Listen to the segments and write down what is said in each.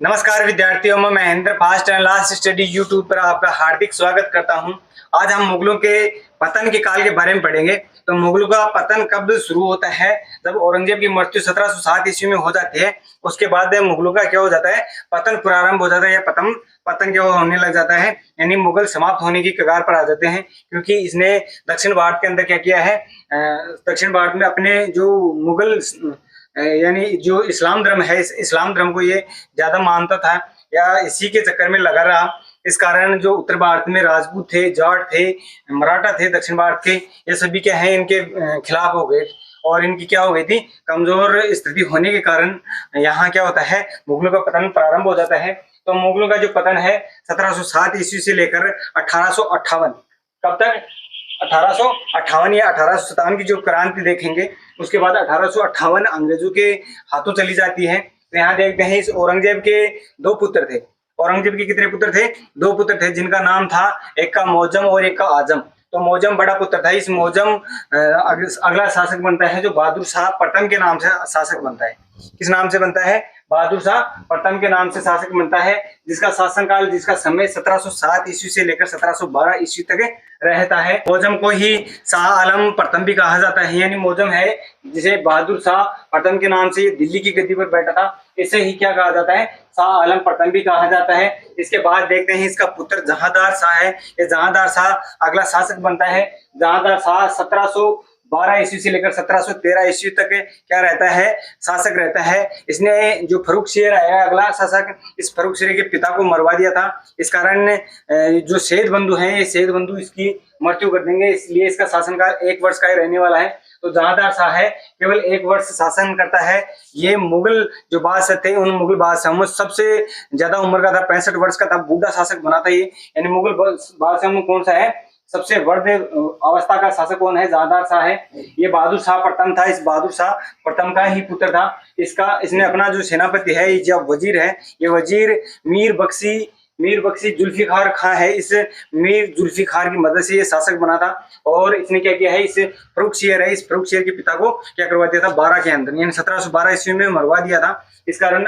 नमस्कार विद्यार्थियों, मैं Mahendra fast and last study YouTube पर आपका हार्दिक स्वागत करता हूं। आज हम मुगलों के पतन के काल के बारे में पढ़ेंगे। तो मुगलों का पतन कब शुरू होता है? जब औरंगजेब की मृत्यु 1707 ईस्वी में हो जाती है, उसके बाद मुगलों का क्या हो जाता है? पतन प्रारंभ हो जाता है या पतन क्या होने लग जाता है, यानी मुगल समाप्त होने की कगार पर आ जाते हैं। क्योंकि इसने दक्षिण भारत के अंदर क्या किया है, दक्षिण भारत में अपने जो मुगल यानी जो इस्लाम धर्म है, इस इस्लाम धर्म को ये ज्यादा मानता था या इसी के चक्कर में लगा रहा। इस कारण जो उत्तर भारत में राजपूत थे, जाट थे, मराठा थे, दक्षिण भारत के, ये सभी क्या है इनके खिलाफ हो गए और इनकी क्या हो गई थी, कमजोर स्थिति होने के कारण यहाँ क्या होता है, मुगलों का पतन प्रारंभ हो जाता है। तो मुगलों का जो पतन है 1707 ईस्वी से लेकर 1858, कब तक? 1858 या 1857 की जो क्रांति देखेंगे, उसके बाद 1858 अंग्रेजों के हाथों चली जाती है। तो यहाँ देखते हैं इस औरंगजेब के दो पुत्र थे। औरंगजेब के कितने पुत्र थे? दो पुत्र थे, जिनका नाम था, एक का मौजम और एक का आजम। तो मौजम बड़ा पुत्र था। इस मौजम अगला शासक बनता है जो बहादुर शाह प्रथम के नाम से शासक बनता है। किस नाम से बनता है? बहादुर शाह प्रथम के नाम से शासक बनता है, जिसका शासनकाल, जिसका समय 1707 ईस्वी से लेकर 1712 ईस्वी तक रहता है। मौजम को ही शाह आलम प्रथम भी कहा जाता है, यानी मौजम है जिसे बहादुर शाह प्रथम के नाम से दिल्ली की गद्दी पर बैठा था, इसे ही क्या कहा जाता है? शाह आलम प्रथम भी कहा जाता है। इसके बाद देखते हैं इसका पुत्र जहांदार शाह है। ये जहांदार शाह अगला शासक बनता है। जहांदार शाह 1712 ईस्वी से लेकर 1713 ईस्वी तक क्या रहता है? शासक रहता है। इसने जो फर्रुखशियर है अगला शासक, इस फर्रुखशियर के पिता को मरवा दिया था। इस कारण जो सेठ बंधु हैं, ये सेठ बंधु इसकी मृत्यु कर देंगे, इसलिए इसका शासनकाल 1 वर्ष का ही रहने वाला है। तो जहांदार शाह है केवल 1 वर्ष शासन करता है। ये मुगल जो बादशाह थे, उन मुगल बादशाहों में सबसे ज्यादा उम्र का था, 65 वर्ष का था, बूढ़ा शासक बना था ये। यानी मुगल बादशाह में कौन सा है सबसे वृद्ध अवस्था का शासक? कौन है? जहांदार शाह है। ये बहादुर शाह प्रथम था, इस बहादुर शाह प्रथम का ही पुत्र था। इसने अपना जो सेनापति है, ये जो वजीर है, ये वजीर मीर बख्शी जुल्फिकार खां है। इस मीर जुल्फिकार की मदद से ये शासक बना था। और इसने क्या किया है, इस फर्रुखशियर है, इस फर्रुखशियर के पिता को क्या करवा दिया था? 12 के अंदर, यानी 1712 ईस्वी में मरवा दिया था। इस कारण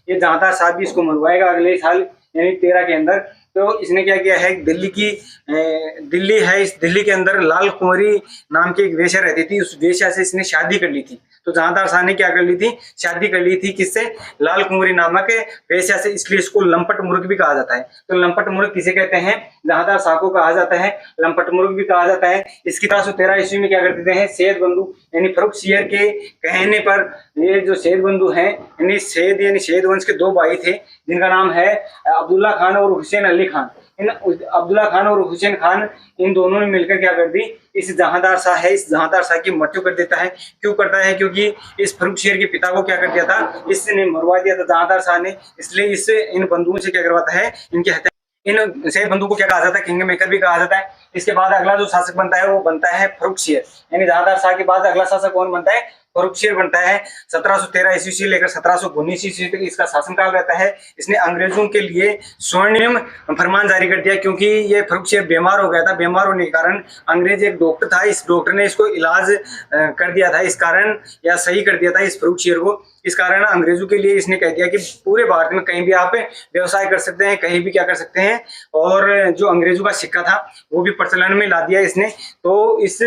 ये जहांदार शाह भी इसको मरवाएगा अगले साल, यानी 13 के अंदर। तो इसने क्या किया है, दिल्ली है, इस दिल्ली के अंदर लाल कुंवरी नाम की एक वेश्या रहती थी, उस वेश्या से इसने शादी कर ली थी। तो जहांदार शाह ने क्या कर ली थी? शादी कर ली थी। किससे? लाल कुंवरी नामक वेश्या से, इसलिए इसको लंपट मुर्ग भी कहा जाता है। तो लंपट मुर्ग किसे कहते हैं? जहांदार शाह को कहा जाता है, लंपट मुर्ग भी कहा जाता है। इसकी 1713 ईस्वी में क्या करते हैं, सेठ बंधु यानी फर्रुखशियर के कहने पर, ये जो सेठ बंधु हैं, यानी सेठ वंश के 2 भाई थे, जिनका नाम है अब्दुल्ला खान और हुसैन अली खान। इन अब्दुल्ला खान और हुसैन खान, इन दोनों ने मिलकर क्या कर दी, इस जहांदार शाह है, इस जहांदार शाह की मृत्यु कर देता है। क्यों करता है? क्योंकि इस फर्रुखशियर के पिता को क्या कर दिया था, इसने मरवा दिया था जहांदार शाह ने। इसलिए इन बंधुओं से क्या करवाता है, इनकी हत्या। इन शेख बंधु को क्या कहा जाता है? किंग मेकर भी कहा जाता है। इसके बाद अगला जो शासक बनता है वो बनता है फर्रुखशियर, यानी जहांदार शाह के बाद अगला शासक कौन बनता है? फर्रुखशियर बनता है। 1713 ईस्वी से लेकर 1719 ईस्वी तक इसका शासनकाल रहता है। इसने अंग्रेजों के लिए स्वर्णिम फरमान जारी कर दिया, क्योंकि ये फर्रुखशियर बीमार हो गया था। बीमार होने के कारण अंग्रेज एक डॉक्टर था, इस डॉक्टर ने इसको इलाज कर दिया था, इस कारण या सही कर दिया था इस फर्रुखशियर को। इस कारण अंग्रेजों के लिए इसने कह दिया कि पूरे भारत में कहीं भी आप व्यवसाय कर सकते हैं, कहीं भी क्या कर सकते हैं। और जो अंग्रेजों का सिक्का था वो भी प्रचलन में ला दिया इसने। तो इस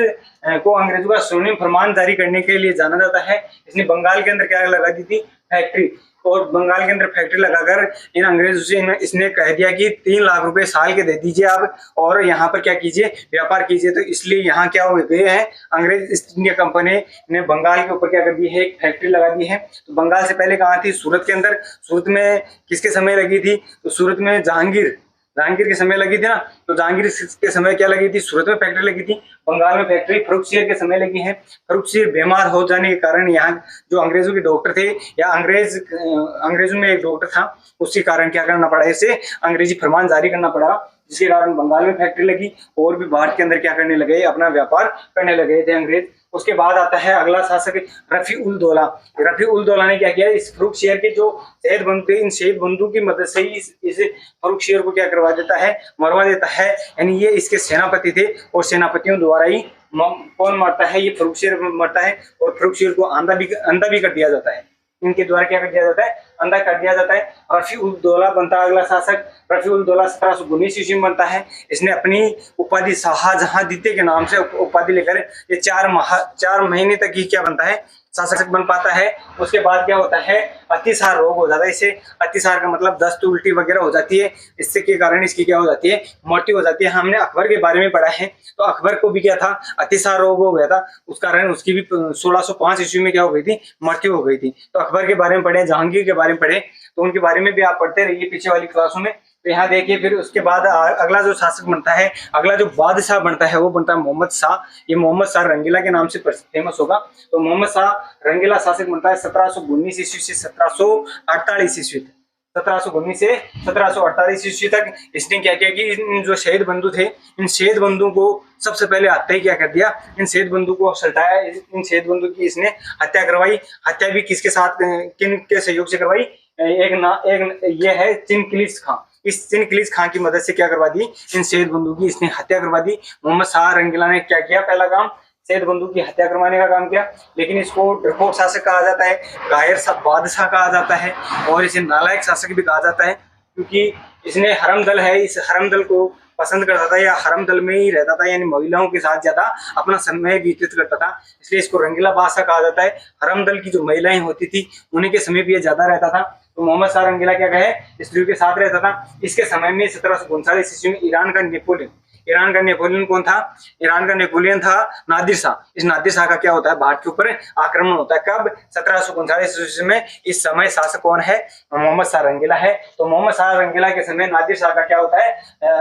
को अंग्रेजों का स्वर्णिम फरमान जारी करने के लिए जाना जाता है। इसने बंगाल के अंदर क्या लगा दी थी? फैक्ट्री। और बंगाल के अंदर फैक्ट्री लगाकर इन अंग्रेजों से इसने कह दिया कि 3 लाख रुपए साल के दे दीजिए आप, और यहाँ पर क्या कीजिए, व्यापार कीजिए। तो इसलिए यहाँ क्या हो गए हैं, अंग्रेज ईस्ट इंडिया कंपनी ने बंगाल के ऊपर क्या कर दी है, एक फैक्ट्री लगा दी है। तो बंगाल से पहले कहाँ थी? सूरत के अंदर। सूरत में किसके समय लगी थी? तो सूरत में जहांगीर के समय लगी थी ना। तो जहांगीर के समय क्या लगी थी? सूरत में फैक्ट्री लगी थी। बंगाल में फैक्ट्री फर्रुखशियर के समय लगी है। फर्रुखशियर बीमार हो जाने के कारण यहाँ जो अंग्रेजों के डॉक्टर थे, या अंग्रेजों में एक डॉक्टर था, उसके कारण क्या करना पड़ा, इसे अंग्रेजी फरमान जारी करना पड़ा, जिसके कारण बंगाल में फैक्ट्री लगी और भी भारत के अंदर क्या करने लगे, अपना व्यापार करने लगे थे अंग्रेज। उसके बाद आता है अगला शासक रफी उल दौला। रफी उल दौला ने क्या किया, इस फर्रुखशियर के जो शहीद बंधु थे, इन शहीद बंधु की मदद से ही इस फर्रुखशियर को क्या करवा देता है, मरवा देता है। यानी ये इसके सेनापति थे और सेनापतियों द्वारा ही कौन मरता है, ये फर्रुखशियर मरता है और फर्रुखशियर को अंधा भी कर दिया जाता है। इनके द्वारा क्या कर दिया जाता है, अंदर कर दिया जाता है। रफी उल दौला बनता है अगला शासक। रफी उल दौला 1719 ईस्वी में बनता है। इसने अपनी उपाधि शाहजहां द्वितीय के नाम से उपाधि लेकर ये 4 महीने तक ही क्या बनता है, शासक बन पाता है। उसके बाद क्या होता है, अतिसार रोग हो जाता है इसे। अतिसार का मतलब दस्त उल्टी वगैरह हो जाती है, इससे के कारण इसकी क्या हो जाती है, मौत हो जाती है। हमने अकबर के बारे में पढ़ा है, तो अकबर को भी क्या था, अतिसार रोग हो गया था, उस कारण उसकी भी 1605 ईस्वी में क्या हो गई थी, मृत्यु हो गई थी। तो अकबर के बारे में पढ़े, जहांगीर के बारे में पढ़े, तो उनके बारे में भी आप पढ़ते रहिए पीछे वाली क्लासों में। तो यहाँ देखिए, फिर उसके बाद अगला जो शासक बनता है, अगला जो बादशाह बनता है वो बनता है मोहम्मद शाह। ये मोहम्मद शाह रंगीला के नाम से फेमस होगा। तो मोहम्मद शाह रंगीला शासक बनता है 1719 ईस्वी से 1748 ईस्वी तक। 1719 से 1748 ईस्वी तक इसने क्या किया कि इन जो शहीद बंधु थे, इन शहीद बंधुओं को सबसे पहले आते ही क्या कर दिया, इन शहीद बंधु को सल्टाया, इन शहीद बंधु की इसने हत्या करवाई। हत्या भी किसके साथ, किन के सहयोग से करवाई, एक ये है चिनकिलिस खां। इस चिनकिलिस खां की मदद से क्या करवा दी, इन शहीद बंधु की इसने हत्या करवा दी। मोहम्मद शाह रंगीला ने क्या किया, पहला काम शहीद बंधु की हत्या करवाने का काम किया। लेकिन इसको डरपोक शासक कहा जाता है, गायर सा बादशाह कहा जाता है, और इसे नालायक शासक भी कहा जाता है, क्योंकि इसने हरम दल है, इस हरम दल को पसंद करता था या हरम दल में ही रहता था, यानी महिलाओं के साथ ज्यादा अपना समय व्यतीत करता था, इसलिए इसको रंगीला बादशाह कहा जाता है। हरम दल की जो महिलाएं होती थी उन्हीं के समीप ये ज्यादा रहता था। तो मोहम्मद शाह रंगीला क्या कहे, स्त्रियों के साथ रहता था। इसके समय में 1739 ईस्वी में ईरान का नेपोलियन कौन था, ईरान का नेपोलियन था नादिर शाह। इस नादिर शाह का क्या होता है, भारत के ऊपर आक्रमण होता है। कब, 1739 ईस्वी में। इस समय शासक कौन है, मोहम्मद शाह रंगीला है। तो मोहम्मद शाह रंगीला के समय नादिर शाह का क्या होता है,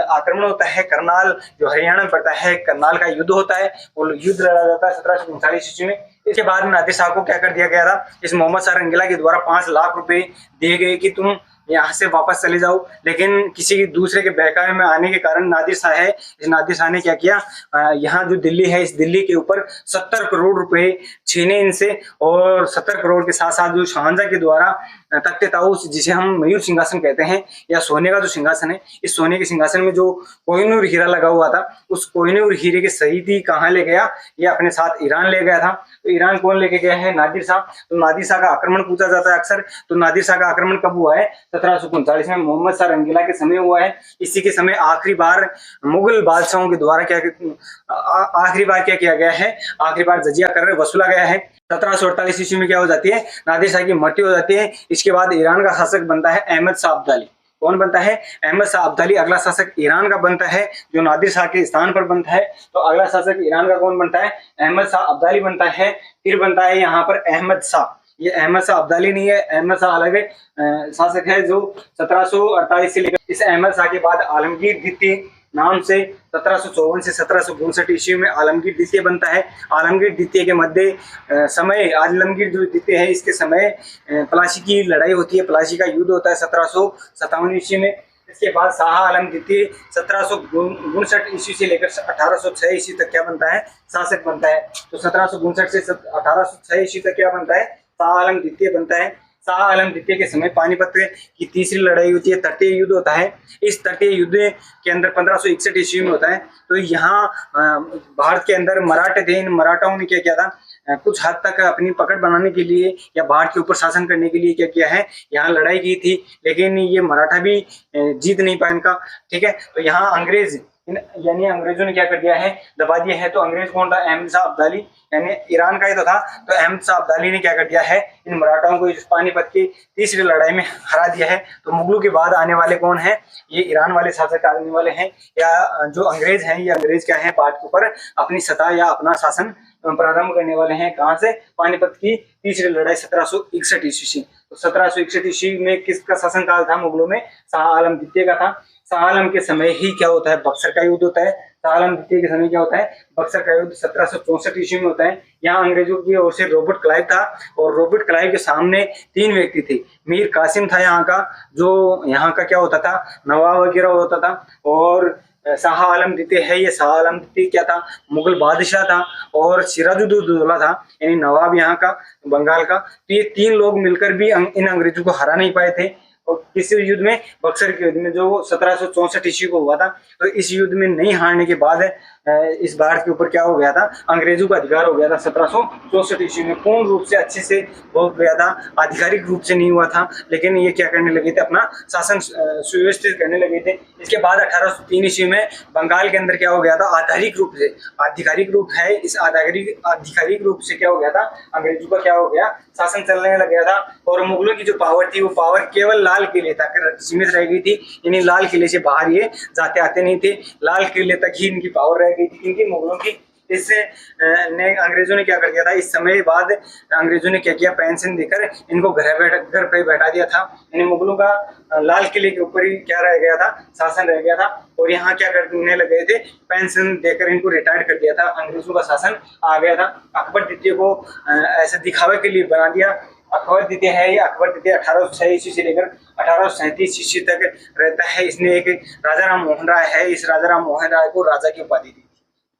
आक्रमण होता है। करनाल जो हरियाणा में पड़ता है, करनाल का युद्ध होता है, वो युद्ध लड़ा जाता है 1739 ईस्वी में। इसके बाद नादिर शाह को क्या कर दिया गया था, इस मोहम्मद शाह रंगीला के द्वारा 5 लाख रुपए दिए गए कि तुम यहाँ से वापस चले जाओ। लेकिन किसी दूसरे के बहकावे में आने के कारण नादिर शाह है, इस नादिर शाह ने क्या किया, यहाँ जो दिल्ली है, इस दिल्ली के ऊपर 70 करोड़ रुपए छीने इनसे, और 70 करोड़ के साथ साथ जो शाहजहां के द्वारा तख्ते ताऊस, जिसे हम मयूर सिंहासन कहते हैं, या सोने का जो सिंहासन है, इस सोने के सिंहासन में जो कोहिनूर हीरा लगा हुआ था, उस कोहिनूर हीरे के शहीदी कहाँ ले गया, ये अपने साथ ईरान ले गया था। तो ईरान कौन लेके गया है, नादिर शाह। तो नादिर शाह का आक्रमण पूछा जाता है अक्सर। तो नादिर शाह का आक्रमण कब हुआ है, 1739 में, मोहम्मद शाह रंगीला के समय हुआ है। इसी के समय आखिरी बार मुगल बादशाहों के द्वारा आखिरी बार क्या किया गया है, आखिरी बार जजिया कर वसूला गया है। 1748 ईस्वी में क्या हो जाती है, नादिर शाह की मृत्यु हो जाती है। इसके बाद ईरान का शासक बनता है अहमद शाह अब्दाली। कौन बनता है, अहमद शाह अब्दाली अगला शासक ईरान का बनता है, जो नादिर शाह के स्थान पर बनता है। तो अगला शासक ईरान का कौन बनता है, अहमद शाह अब्दाली बनता है। फिर बनता है यहाँ पर अहमद शाह। ये अहमद शाह अब्दाली नहीं है, अहमद शाह अलग शासक है, जो 1748 से लेकर। इस अहमद शाह के बाद आलमगीर द्वितीय नाम से 1754 से 1762 ईस्वी में आलमगीर द्वितीय बनता है। आलमगीर द्वितीय के मध्य समय, आलमगीर जो द्वितीय है, इसके समय प्लासी की लड़ाई होती है, प्लासी का युद्ध होता है 1757 ईस्वी में। इसके बाद शाह आलम द्वितीय 1759 ईस्वी से लेकर 1806 ईस्वी तक क्या बनता है, शासक बनता है। तो 1759 से 1806 ईस्वी तक क्या बनता है, शाह आलम द्वितीय बनता है। शाह आलम द्वितीय के समय पानीपत की तीसरी लड़ाई होती है, तटीय युद्ध होता है। इस तटीय युद्ध के अंदर 1561 ईस्वी में होता है। तो यहाँ भारत के अंदर मराठे थे, इन मराठाओं ने क्या किया था, कुछ हद तक अपनी पकड़ बनाने के लिए या भारत के ऊपर शासन करने के लिए क्या किया है, यहाँ लड़ाई की थी। लेकिन ये मराठा भी जीत नहीं पाए इनका, ठीक है। तो यहाँ अंग्रेज यानी अंग्रेजों ने क्या कर दिया है, दबा दिया है। तो अंग्रेज कौन था, अहमद शाह अब्दाली, यानी ईरान का ही तो था। तो अहमद शाह अब्दाली ने क्या कर दिया है, इन मराठाओं को इस पानीपत की तीसरी लड़ाई में हरा दिया है। तो मुगलों के बाद आने वाले कौन है, ये ईरान वाले शासक आने वाले हैं, या जो अंग्रेज हैं, ये अंग्रेज क्या है, भारत के ऊपर अपनी सत्ता या अपना शासन प्रारंभ करने वाले हैं। कहाँ से, पानीपत की तीसरी लड़ाई 1761 ईस्वी से। तो 1761 ईस्वी में किसका शासनकाल था मुगलों में, शाह आलम द्वितीय का था। शाह आलम के समय ही क्या होता है, बक्सर का युद्ध होता है। शाह आलम द्वितीय के समय क्या होता है, बक्सर का युद्ध 1764 ईस्वी में होता है। यहाँ अंग्रेजों की ओर से रॉबर्ट क्लाइव था, और रॉबर्ट क्लाइव के सामने 3 व्यक्ति थे। मीर कासिम था यहाँ का, जो यहाँ का क्या होता था, नवाब वगैरह होता था। और शाह आलम द्वितीय है, ये शाह आलम द्वितीय क्या था, मुगल बादशाह था। और सिराजुद्दौला था, यानी नवाब यहाँ का, बंगाल का। तो ये 3 लोग मिलकर भी इन अंग्रेजों को हरा नहीं पाए थे। और किसी युद्ध में, बक्सर के युद्ध में, जो 1764 ईस्वी को हुआ था। तो इस युद्ध में नहीं हारने के बाद इस भारत के ऊपर क्या हो गया था, अंग्रेजों का अधिकार हो गया था 1764 ईस्वी में। पूर्ण रूप से अच्छे से हो गया था, आधिकारिक रूप से नहीं हुआ था, लेकिन ये क्या करने लगे थे, अपना शासन सुव्यवस्थित करने लगे थे। इसके बाद 1803 ईस्वी में बंगाल के अंदर क्या हो गया था, आधिकारिक रूप है, इस आधिकारिक रूप से क्या हो गया था, अंग्रेजों का क्या हो गया, शासन चलने लग गया था। और मुगलों की जो पावर थी वो पावर केवल लाल किले तक सीमित रह गई थी, यानी लाल किले से बाहर ये जाते आते नहीं थे, लाल किले तक ही इनकी पावर रह गई थी। क्योंकि मुगलों की इससे अंग्रेजों ने क्या कर दिया था, इस समय बाद अंग्रेजों ने क्या किया, पेंशन देकर इनको घर पे बैठा दिया था। यानी मुगलों का लाल किले के ऊपर ही क्या रह गया था, शासन रह गया था। और यहाँ क्या करने लग गए थे, पेंशन देकर इनको रिटायर्ड कर दिया था, अंग्रेजों का शासन आ गया था। अकबर द्वितीय को ऐसे दिखावे के लिए बना दिया। अकबर द्वितीय है, ये अकबर द्वितीय 1806 ईस्वी से लेकर 1837 ईस्वी तक रहता है। इसने एक राजा राम मोहन राय है, इस राजा राम मोहन राय को राजा की उपाधि दी,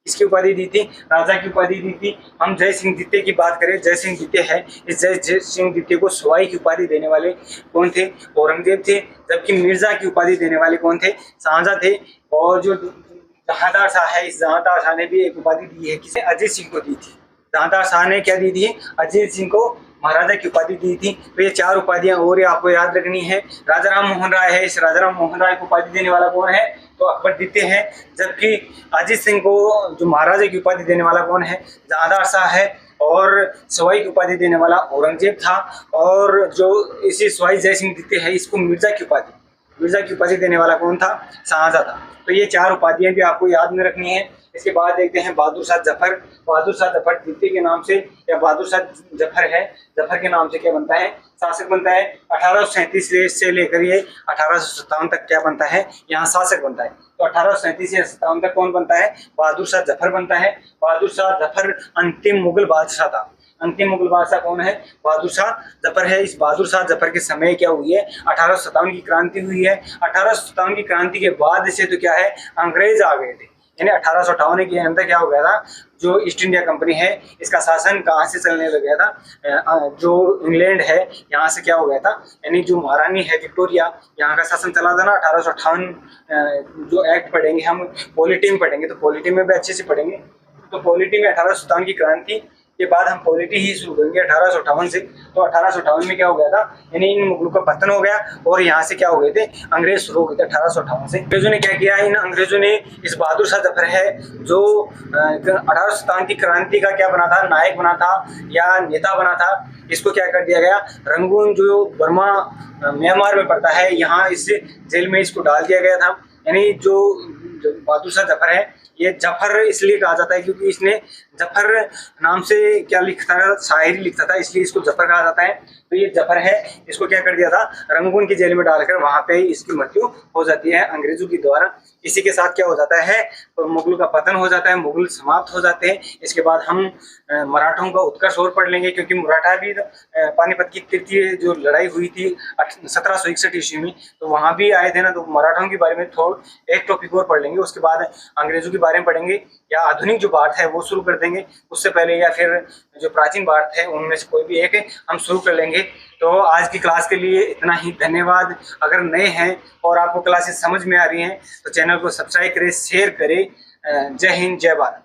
इसकी उपाधि दी थी, राजा की उपाधि दी थी। हम जय सिंह द्वितीय की बात करें, जय सिंह द्वितीय है, इस जय सिंह द्वितीय को सवाई की उपाधि देने वाले कौन थे, औरंगजेब थे। जबकि मिर्जा की उपाधि देने वाले कौन थे, शाहजहां थे। और जो जहांदार शाह है, इस जहांदार शाह ने भी एक उपाधि दी है, किसे, अजीत सिंह को दी थी। जहांदार शाह ने क्या दी थी, अजीत सिंह को महाराजा की उपाधि दी थी। तो ये 4 उपाधियां और आपको याद रखनी है। राजा राम मोहन राय है, इस राजा राम मोहन राय को उपाधि देने वाला कौन है, तो अकबर द्वितीय है। जबकि अजीत सिंह को जो महाराजा की उपाधि देने वाला कौन है, जहांदार शाह है। और सवाई की उपाधि देने वाला औरंगजेब था। और जो इसी सवाई जय सिंह द्वितीय है, इसको मिर्जा की उपाधि देने वाला कौन था, शाहजहां था। तो ये 4 उपाधियां भी आपको याद में रखनी है। इसके बाद देखते हैं बहादुर शाह जफर। बहादुर शाह जफर द्वितीय के नाम से या बहादुर शाह जफर है, जफर के नाम से क्या बनता है, शासक बनता है। 1837 से लेकर ये 1857 तक क्या बनता है, यहाँ शासक बनता है। तो 1837 से 57 तक कौन बनता है, बहादुर शाह जफर बनता है। बहादुर शाह जफर अंतिम मुगल बादशाह था। अंतिम मुगल बादशाह कौन है, बहादुर शाह जफर है। इस बहादुर शाह जफर के समय क्या हुई है, 1857 की क्रांति हुई है। 1857 की क्रांति के बाद से तो क्या है, अंग्रेज आ गए थे। यानी 1858 के अंदर क्या हो गया था, जो ईस्ट इंडिया कंपनी है, इसका शासन कहाँ से चलने लग गया था, जो इंग्लैंड है यहाँ से क्या हो गया था, यानी जो महारानी है विक्टोरिया, यहाँ का शासन चला था ना। 1858 जो एक्ट पढ़ेंगे हम, पॉलिटी में पढ़ेंगे, तो पॉलिटी में भी अच्छे से पढ़ेंगे। तो पॉलिटी में 1857 की क्रांति के बाद हम पॉलिटी ही शुरू करेंगे 1858 से। तो 1858 में क्या हो गया था, यानी इन मुगलों का पतन हो गया और यहाँ से क्या हो गए थे, अंग्रेज शुरू हो गए थे 1858 से। अंग्रेजों ने क्या किया, इन अंग्रेजों ने इस बहादुर शाह जफर है, जो 1857 की क्रांति का क्या बना था, नायक बना था या नेता बना था, इसको क्या कर दिया गया, रंगून जो बर्मा म्यांमार में पड़ता है, यहाँ इस जेल में इसको डाल दिया गया था। यानी जो बहादुर शाह जफर है, ये जफर इसलिए कहा जाता है क्योंकि इसने जफर नाम से क्या लिखता था, शायरी लिखता था, इसलिए इसको जफर कहा जाता है। तो ये जफर है, इसको क्या कर दिया था, रंगून की जेल में डालकर वहां पे इसकी मृत्यु हो जाती है अंग्रेजों की द्वारा। इसी के साथ क्या हो जाता है, तो मुगलों का पतन हो जाता है, मुगल समाप्त हो जाते हैं। इसके बाद हम मराठों का उत्कर्ष और पढ़ लेंगे, क्योंकि मराठा भी पानीपत की तृतीय जो लड़ाई हुई थी 1761 ईस्वी में, तो वहां भी आए थे ना। तो मराठों के बारे में थोड़ा एक टॉपिक और पढ़ लेंगे, उसके बाद अंग्रेजों के बारे में पढ़ेंगे, या आधुनिक जो भारत है वो शुरू कर देंगे उससे पहले, या फिर जो प्राचीन भारत है उनमें से कोई भी एक हम शुरू कर लेंगे। तो आज की क्लास के लिए इतना ही, धन्यवाद। अगर नए हैं और आपको क्लासेस समझ में आ रही हैं तो चैनल को सब्सक्राइब करें, शेयर करें। जय हिंद, जय भारत।